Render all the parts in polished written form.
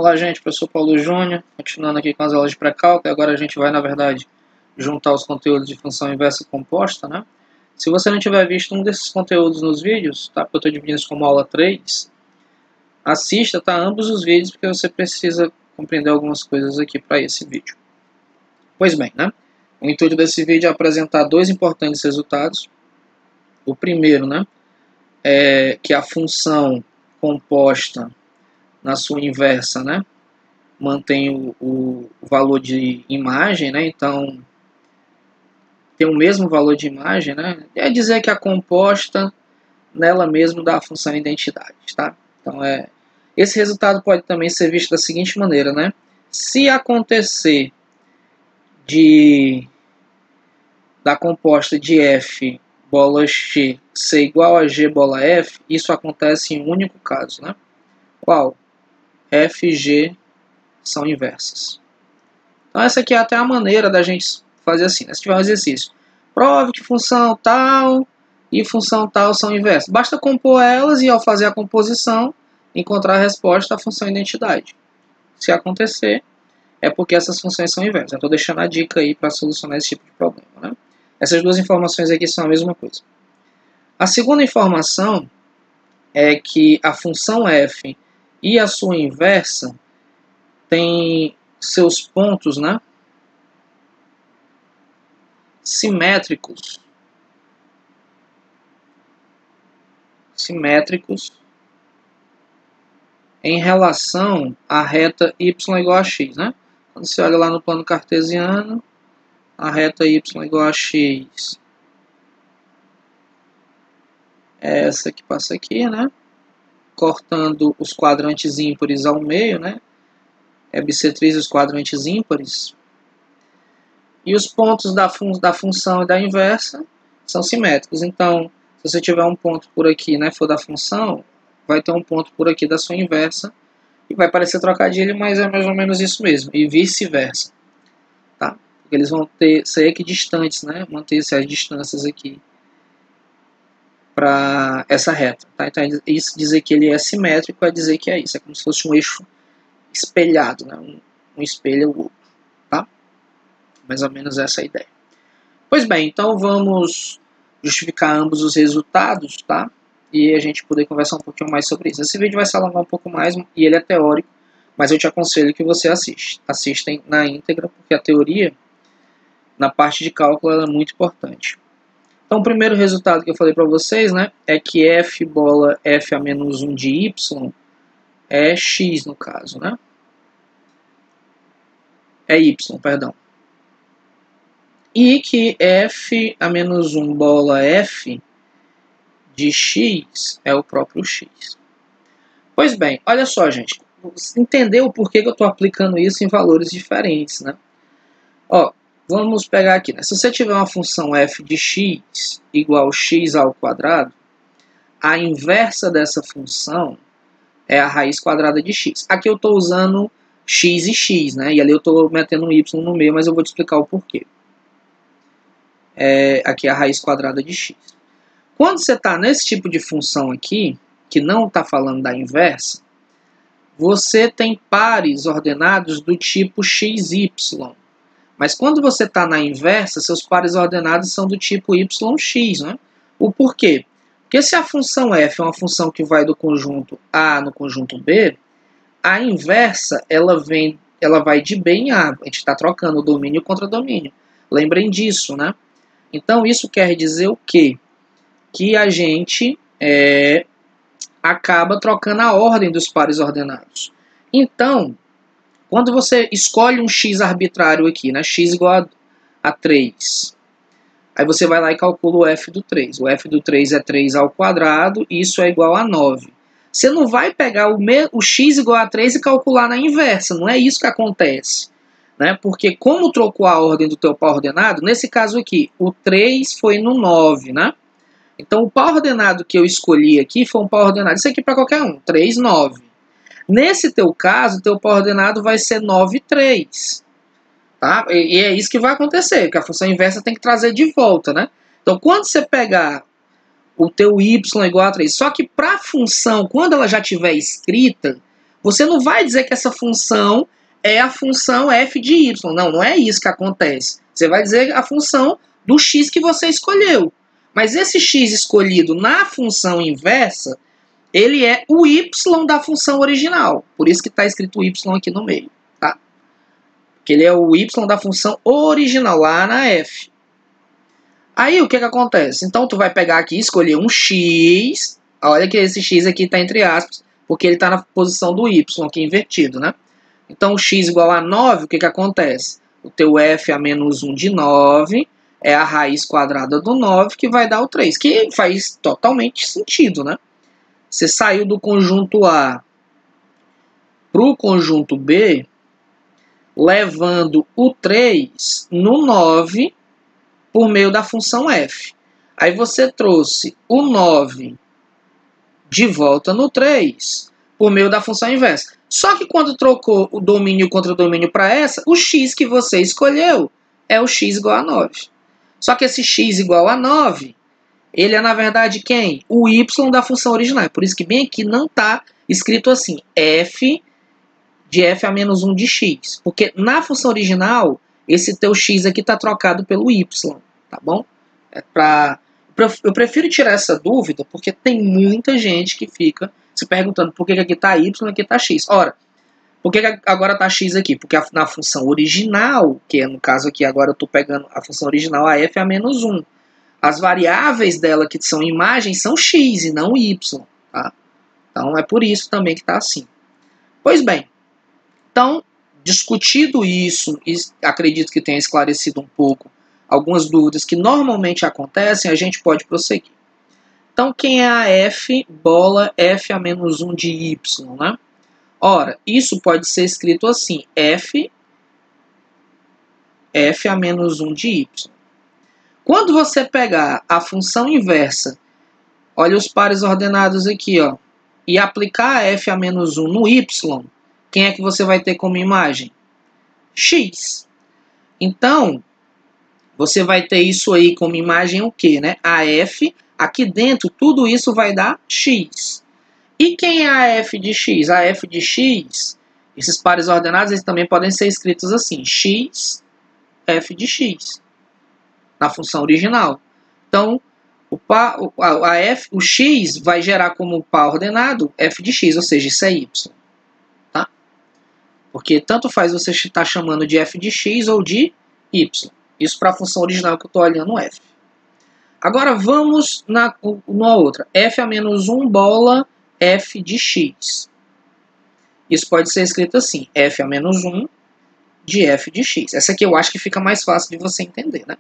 Olá, gente, professor Paulo Júnior, continuando aqui com as aulas de pré-cálculo. Agora a gente vai, na verdade, juntar os conteúdos de função inversa composta, né? Se você não tiver visto um desses conteúdos nos vídeos, tá? Porque eu estou dividindo isso como aula 3, assista, tá? Ambos os vídeos, porque você precisa compreender algumas coisas aqui para esse vídeo. Pois bem, né? O intuito desse vídeo é apresentar dois importantes resultados. O primeiro, né? É que a função composta na sua inversa, né, mantém o valor de imagem, né, então tem o mesmo valor de imagem, né, é dizer que a composta nela mesma dá a função identidade, tá? Então esse resultado pode também ser visto da seguinte maneira, né, se acontecer da composta de f bola x ser igual a g bola f, isso acontece em um único caso, né, qual? F e G são inversas. Então essa aqui é até a maneira da gente fazer assim, né? Se tiver um exercício, prove que função tal e função tal são inversas. Basta compor elas e ao fazer a composição, encontrar a resposta à função identidade. Se acontecer, é porque essas funções são inversas. Estou deixando a dica aí para solucionar esse tipo de problema, né? Essas duas informações aqui são a mesma coisa. A segunda informação é que a função f e a sua inversa tem seus pontos, né, simétricos em relação à reta y igual a x, né? Quando você olha lá no plano cartesiano, a reta y igual a x é essa que passa aqui, né? Cortando os quadrantes ímpares ao meio, né? É bissetriz os quadrantes ímpares. E os pontos da função e da inversa são simétricos. Então, se você tiver um ponto por aqui, né, for da função, vai ter um ponto por aqui da sua inversa. E vai parecer trocadilho, mas é mais ou menos isso mesmo. E vice-versa. Tá? Porque eles vão ser equidistantes, né? Manter-se as distâncias aqui para essa reta. Tá? Então, isso dizer que ele é simétrico é dizer que é isso. É como se fosse um eixo espelhado, né? Um espelho o outro. Tá? Mais ou menos essa é a ideia. Pois bem, então vamos justificar ambos os resultados, tá? E a gente poder conversar um pouquinho mais sobre isso. Esse vídeo vai se alongar um pouco mais e ele é teórico, mas eu te aconselho que você assistem na íntegra, porque a teoria, na parte de cálculo, ela é muito importante. Então, o primeiro resultado que eu falei para vocês, né, é que f bola f a menos 1 de y é x, no caso, né? É y, perdão. E que f a menos 1 bola f de x é o próprio x. Pois bem, olha só, gente. Entendeu por que eu estou aplicando isso em valores diferentes, né? Ó, vamos pegar aqui, né? Se você tiver uma função f de x igual a x ao quadrado, a inversa dessa função é a raiz quadrada de x. Aqui eu estou usando x e x, né? E ali eu estou metendo um y no meio, mas eu vou te explicar o porquê. Aqui é a raiz quadrada de x. Quando você está nesse tipo de função aqui, que não está falando da inversa, você tem pares ordenados do tipo xy. Mas quando você está na inversa, seus pares ordenados são do tipo yx, né? O porquê? Porque se a função f é uma função que vai do conjunto A no conjunto B, a inversa ela vai de B em A. A gente está trocando domínio contra domínio. Lembrem disso, né? Então isso quer dizer o quê? Que a gente acaba trocando a ordem dos pares ordenados. Então, quando você escolhe um x arbitrário aqui, né, x igual a 3, aí você vai lá e calcula o f do 3. O f do 3 é 3 ao quadrado, e isso é igual a 9. Você não vai pegar o x igual a 3 e calcular na inversa, não é isso que acontece. Né? Porque como trocou a ordem do teu par ordenado, nesse caso aqui, o 3 foi no 9, né? Então, o par ordenado que eu escolhi aqui foi um par ordenado, isso aqui para qualquer um, 3, 9. Nesse teu caso, o teu par ordenado vai ser 9, 3. Tá? E é isso que vai acontecer, porque a função inversa tem que trazer de volta, né? Então, quando você pegar o teu y igual a 3, só que para a função, quando ela já estiver escrita, você não vai dizer que essa função é a função f de y. Não, não é isso que acontece. Você vai dizer a função do x que você escolheu. Mas esse x escolhido na função inversa, ele é o y da função original. Por isso que está escrito y aqui no meio. Tá? Porque ele é o y da função original, lá na f. Aí o que acontece? Então tu vai pegar aqui e escolher um x. Olha que esse x aqui está entre aspas, porque ele está na posição do y aqui invertido, né? Então o x igual a 9, o que acontece? O teu f a menos 1 de 9 é a raiz quadrada do 9, que vai dar o 3, que faz totalmente sentido, né? Você saiu do conjunto A para o conjunto B, levando o 3 no 9 por meio da função f. Aí você trouxe o 9 de volta no 3 por meio da função inversa. Só que quando trocou o domínio contra o domínio para essa, o x que você escolheu é o x igual a 9. Só que esse x igual a 9, ele é na verdade quem? O y da função original. Por isso que bem aqui não está escrito assim, f de f a menos 1 de x. Porque na função original, esse teu x aqui está trocado pelo y. Tá bom? Eu prefiro tirar essa dúvida porque tem muita gente que fica se perguntando por que aqui está y e aqui está x. Ora, por que agora está x aqui? Porque na função original, que é no caso aqui agora eu estou pegando a função original, a f é a menos 1. As variáveis dela que são imagens são x e não y. Tá? Então é por isso também que está assim. Pois bem, então, discutido isso, e acredito que tenha esclarecido um pouco algumas dúvidas que normalmente acontecem, a gente pode prosseguir. Então, quem é a f bola f a menos 1 de y, né? Ora, isso pode ser escrito assim, f a menos 1 de y. Quando você pegar a função inversa, olha os pares ordenados aqui, ó, e aplicar a f a menos 1 no y, quem é que você vai ter como imagem? X. Então, você vai ter isso aí como imagem o quê, né? A f, aqui dentro, tudo isso vai dar x. E quem é a f de x? A f de x, esses pares ordenados, eles também podem ser escritos assim, x, f de x, na função original. Então, o x vai gerar como par ordenado f de x, ou seja, isso é y. Tá? Porque tanto faz você estar chamando de f de x ou de y. Isso para a função original que eu estou olhando f. Agora vamos na outra. F a menos 1 bola f de x. Isso pode ser escrito assim. F a menos 1 de f de x. Essa aqui eu acho que fica mais fácil de você entender, né?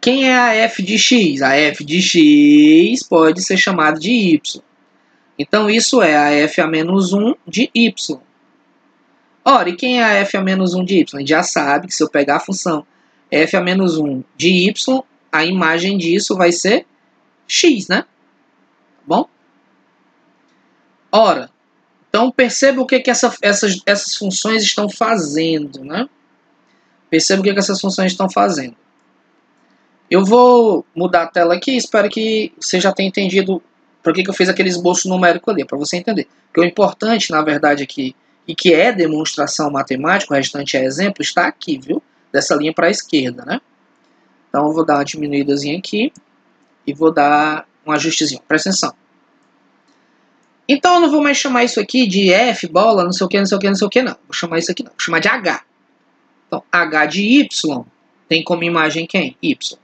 Quem é a f de x? A f de x pode ser chamada de y. Então isso é a f a menos 1 de y. Ora, e quem é a f a menos 1 de y? A gente já sabe que se eu pegar a função f a menos 1 de y, a imagem disso vai ser x, né? Tá bom? Ora, então perceba o que essas funções estão fazendo, né? Perceba o que essas funções estão fazendo. Eu vou mudar a tela aqui, espero que você já tenha entendido por que eu fiz aquele esboço numérico ali, para você entender. Porque o importante, na verdade, aqui, e que é demonstração matemática, o restante é exemplo, está aqui, viu? Dessa linha para a esquerda, né? Então eu vou dar uma diminuídazinha aqui e vou dar um ajustezinho. Presta atenção. Então eu não vou mais chamar isso aqui de f, bola, não sei o que, não sei o que, não sei o que, não. Vou chamar isso aqui não. Vou chamar de h. Então, h de y tem como imagem quem? Y.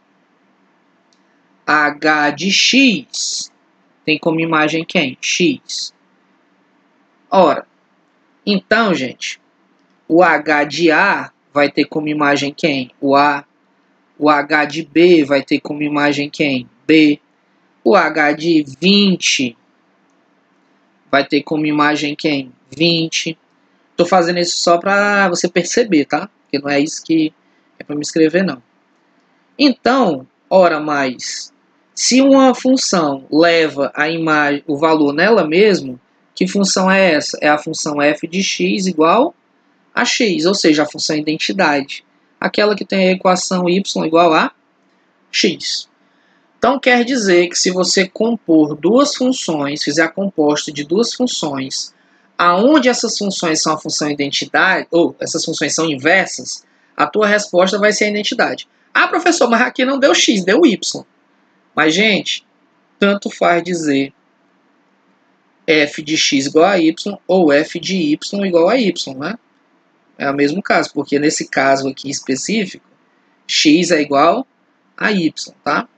H de x tem como imagem quem? X. Ora, então, gente, o h de A vai ter como imagem quem? O A. O H de B vai ter como imagem quem? B. O H de 20 vai ter como imagem quem? 20. Estou fazendo isso só para você perceber, tá? Porque não é isso que é para me escrever, não. Então, ora mais, se uma função leva a imagem, o valor nela mesmo, que função é essa? É a função f de x igual a x, ou seja, a função identidade. Aquela que tem a equação y igual a x. Então, quer dizer que se você compor duas funções, fizer a composta de duas funções, aonde essas funções são a função identidade, ou essas funções são inversas, a tua resposta vai ser a identidade. Ah, professor, mas aqui não deu x, deu y. Mas, gente, tanto faz dizer f de x igual a y ou f de y igual a y, né? É o mesmo caso, porque nesse caso aqui específico, x é igual a y, tá?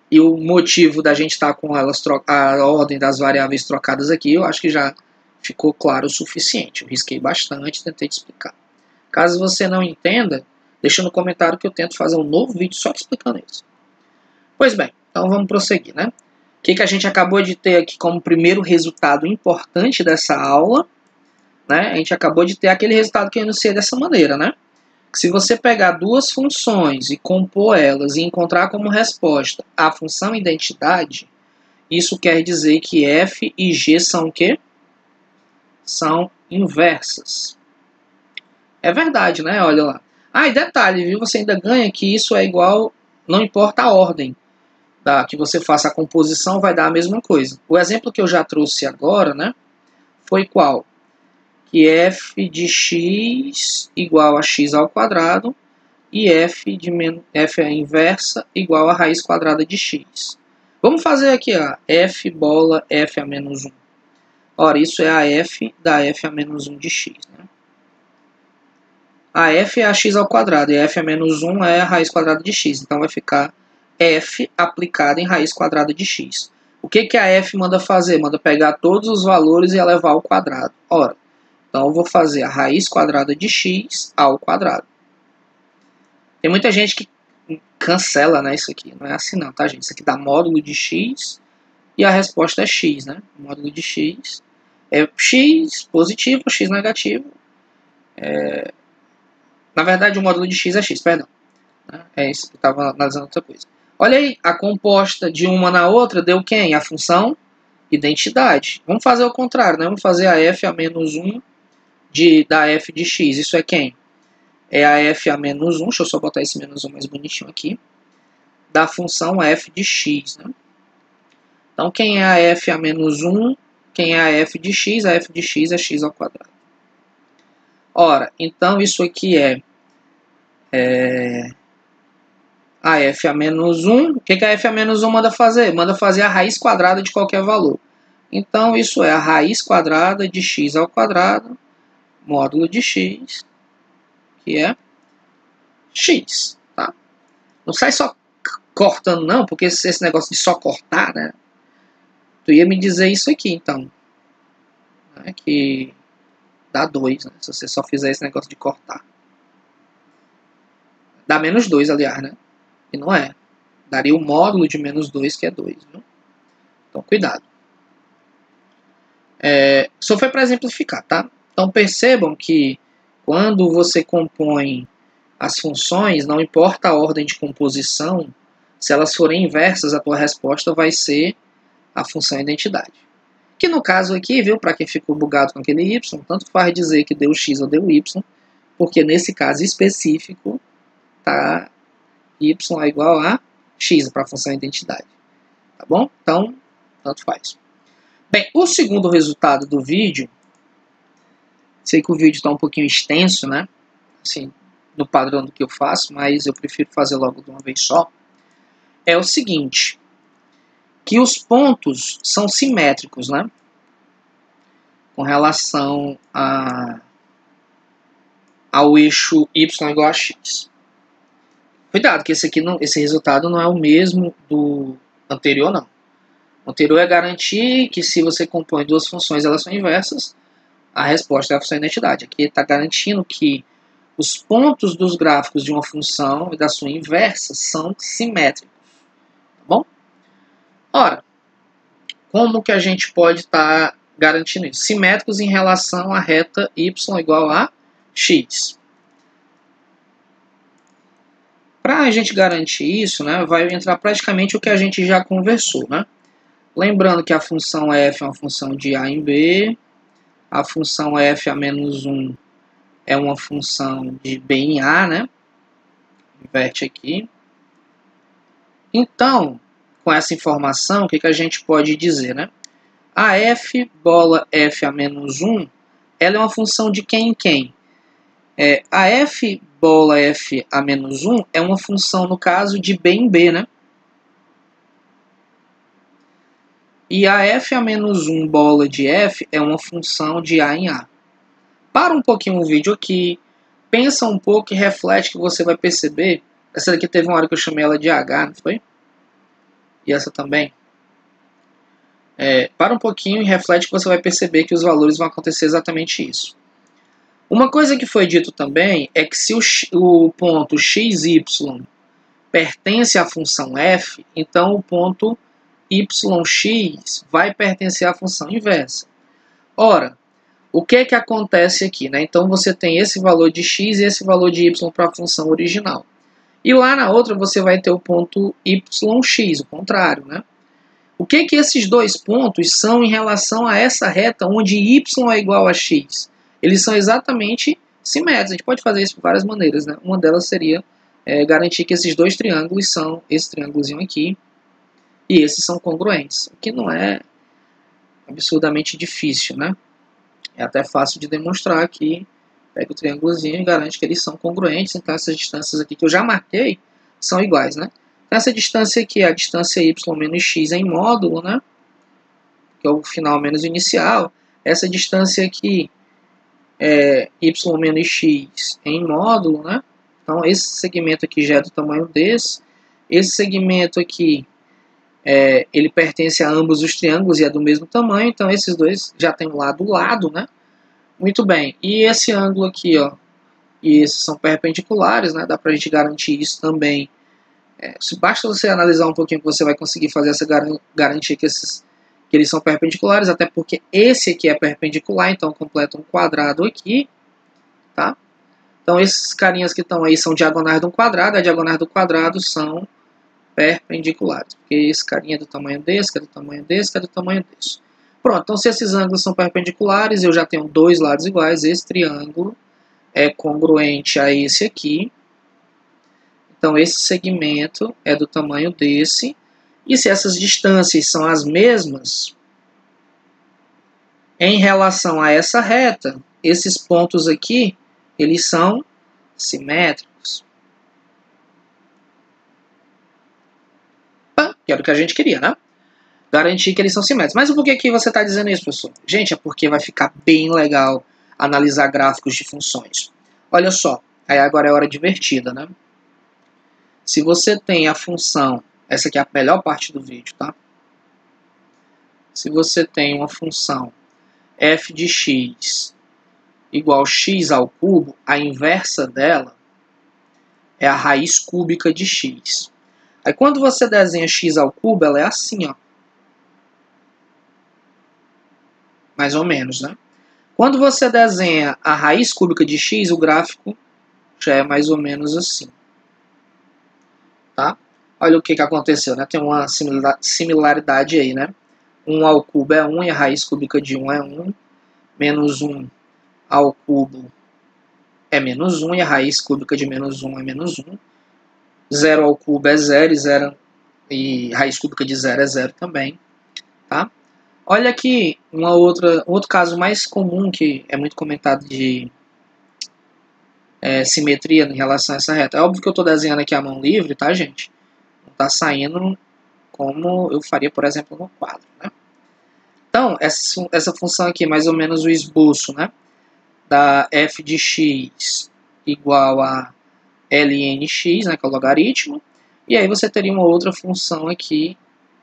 E o motivo da gente estar com elas a ordem das variáveis trocadas aqui, eu acho que já ficou claro o suficiente. Eu risquei bastante, tentei te explicar. Caso você não entenda, deixa no comentário que eu tento fazer um novo vídeo só te explicando isso. Pois bem, então vamos prosseguir, né? O que a gente acabou de ter aqui como primeiro resultado importante dessa aula, né? A gente acabou de ter aquele resultado que eu enunciei dessa maneira, né? Se você pegar duas funções e compor elas e encontrar como resposta a função identidade, isso quer dizer que f e g são o quê? São inversas. É verdade, né? Olha lá. Ah, e detalhe, viu? Você ainda ganha que isso é igual, não importa a ordem que você faça a composição, vai dar a mesma coisa. O exemplo que eu já trouxe agora, né? Foi qual? Que f de x igual a x ao quadrado e f é a inversa igual a raiz quadrada de x. Vamos fazer aqui, ó, f bola f a menos 1. Ora, isso é a f da f a menos 1 de x. Né? A f é a x ao quadrado e a f a menos 1 é a raiz quadrada de x. Então vai ficar f aplicada em raiz quadrada de x. O que a f manda fazer? Manda pegar todos os valores e elevar ao quadrado. Ora, então eu vou fazer a raiz quadrada de x ao quadrado. Tem muita gente que cancela, né, isso aqui. Não é assim não, tá, gente? Isso aqui dá módulo de x e a resposta é x, né? O módulo de x é x positivo, x negativo. Na verdade, o módulo de x é x, perdão. É isso que eu estava analisando outra coisa. Olha aí, a composta de uma na outra deu quem? A função identidade. Vamos fazer o contrário, né? Vamos fazer a f a menos 1 da f de x. Isso é quem? É a f a menos 1, deixa eu só botar esse menos 1 mais bonitinho aqui, da função f de x. Né? Então, quem é a f a menos 1? Quem é a f de x? A f de x é x ao quadrado. Ora, então isso aqui é a f a menos 1. O que a f a menos 1 manda fazer? Manda fazer a raiz quadrada de qualquer valor. Então, isso é a raiz quadrada de x ao quadrado, módulo de x, que é x, tá? Não sai só cortando não, porque esse negócio de só cortar, né? Tu ia me dizer isso aqui, então. Né? Que dá 2, né? Se você só fizer esse negócio de cortar. Dá menos 2, aliás, né? E não é. Daria o módulo de menos 2, que é 2, viu? Então, cuidado. Só foi para exemplificar, tá? Então, percebam que quando você compõe as funções, não importa a ordem de composição, se elas forem inversas, a tua resposta vai ser a função identidade. Que no caso aqui, viu, para quem ficou bugado com aquele y, tanto faz dizer que deu x ou deu y, porque nesse caso específico, tá, y é igual a x para a função identidade. Tá bom? Então, tanto faz. Bem, o segundo resultado do vídeo, sei que o vídeo está um pouquinho extenso, né? Assim, no padrão do que eu faço, mas eu prefiro fazer logo de uma vez só. É o seguinte, que os pontos são simétricos, né? Com relação ao eixo y igual a x. Cuidado, que esse resultado não é o mesmo do anterior, não. O anterior é garantir que se você compõe duas funções, elas são inversas, a resposta é a função identidade. Aqui está garantindo que os pontos dos gráficos de uma função e da sua inversa são simétricos. Tá bom? Ora, como que a gente pode estar garantindo isso? Simétricos em relação à reta y igual a x. Para a gente garantir isso, né, vai entrar praticamente o que a gente já conversou. Né? Lembrando que a função f é uma função de a em b, a função f a menos 1 é uma função de b em a, né? Inverte aqui. Então, com essa informação, o que a gente pode dizer, né? A f bola f a menos 1, ela é uma função de quem em quem? A f bola f a menos 1 é uma função, no caso, de b em b, né? E a f a menos 1 bola de f é uma função de a em a. Para um pouquinho o vídeo aqui, pensa um pouco e reflete que você vai perceber. Essa daqui teve uma hora que eu chamei ela de h, não foi? E essa também. Para um pouquinho e reflete que você vai perceber que os valores vão acontecer exatamente isso. Uma coisa que foi dito também é que se o ponto xy pertence à função f, então o ponto yx vai pertencer à função inversa. Ora, o que é que acontece aqui? Né? Então você tem esse valor de x e esse valor de y para a função original. E lá na outra você vai ter o ponto yx, o contrário. Né? O que que esses dois pontos são em relação a essa reta onde y é igual a x? Eles são exatamente simétricos. A gente pode fazer isso de várias maneiras. Né? Uma delas seria garantir que esses dois triângulos são esse triângulozinho aqui e esses são congruentes, o que não é absurdamente difícil, né? É até fácil de demonstrar aqui. Pega o triângulozinho e garante que eles são congruentes. Então essas distâncias aqui que eu já marquei são iguais, né? Então essa distância aqui é a distância y menos x em módulo, né? Que é o final menos o inicial. Essa distância aqui é y menos x em módulo, né? Então esse segmento aqui já é do tamanho desse. Esse segmento aqui ele pertence a ambos os triângulos e é do mesmo tamanho, então esses dois já tem um lado lado, né? Muito bem, e esse ângulo aqui, ó, e esses são perpendiculares, né? Dá pra gente garantir isso também. Basta você analisar um pouquinho que você vai conseguir fazer essa garantia que eles são perpendiculares, até porque esse aqui é perpendicular, então completa um quadrado aqui, tá? Então esses carinhas que estão aí são diagonais de um quadrado, a diagonais do quadrado são perpendiculares, porque esse carinha é do tamanho desse, que é do tamanho desse, que é do tamanho desse. Pronto, então se esses ângulos são perpendiculares, eu já tenho dois lados iguais, esse triângulo é congruente a esse aqui, então esse segmento é do tamanho desse, e se essas distâncias são as mesmas, em relação a essa reta, esses pontos aqui, eles são simétricos. Que era o que a gente queria, né? Garantir que eles são simétricos. Mas por que você está dizendo isso, professor? Gente, é porque vai ficar bem legal analisar gráficos de funções. Olha só, aí agora é hora divertida, né? Se você tem a função, essa aqui é a melhor parte do vídeo, tá? Se você tem uma função f de x igual a x ao cubo, a inversa dela é a raiz cúbica de x. Aí quando você desenha x ao cubo, ela é assim, ó. Mais ou menos, né? Quando você desenha a raiz cúbica de x, o gráfico já é mais ou menos assim. Tá? Olha o que aconteceu, né? Tem uma similaridade aí, né? 1 ao cubo é 1 e a raiz cúbica de 1 é 1. Menos 1 ao cubo é menos 1 e a raiz cúbica de menos 1 é menos 1. 0 ao cubo é 0 e raiz cúbica de 0 é 0 também. Tá? Olha aqui um outro caso mais comum que é muito comentado de simetria em relação a essa reta. É óbvio que eu estou desenhando aqui a mão livre, tá, gente? Não está saindo como eu faria, por exemplo, no quadro. Né? Então, essa função aqui é mais ou menos o esboço, né? Da f de x igual a lnx, né, que é o logaritmo. E aí você teria uma outra função aqui,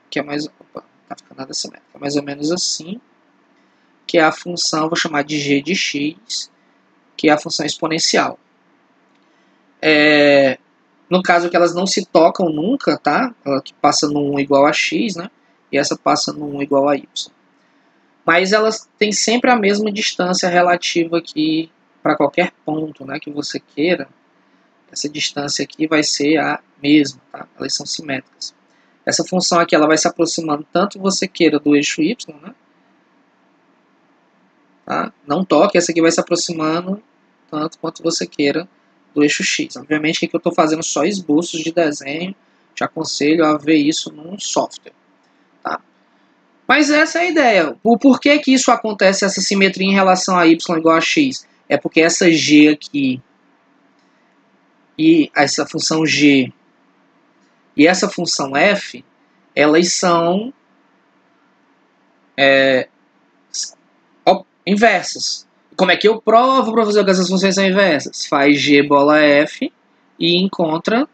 que é mais... Opa, não tá ficando nada simétrica. É mais ou menos assim. Que é a função, vou chamar de g de x, que é a função exponencial. No caso que elas não se tocam nunca, tá? Ela que passa no 1 igual a x, né? E essa passa no 1 igual a y. Mas elas têm sempre a mesma distância relativa aqui para qualquer ponto, né, que você queira. Essa distância aqui vai ser a mesma, tá? Elas são simétricas. Essa função aqui ela vai se aproximando tanto você queira do eixo y, né? Tá? Não toque, essa aqui vai se aproximando tanto quanto você queira do eixo x. Obviamente que aqui eu estou fazendo só esboços de desenho, te aconselho a ver isso num software. Tá? Mas essa é a ideia. O porquê que isso acontece, essa simetria em relação a y igual a x? É porque essa g aqui e essa função g e essa função f, elas são inversas. Como é que eu provo, professor, que essas funções são inversas? Faz g bola f e encontra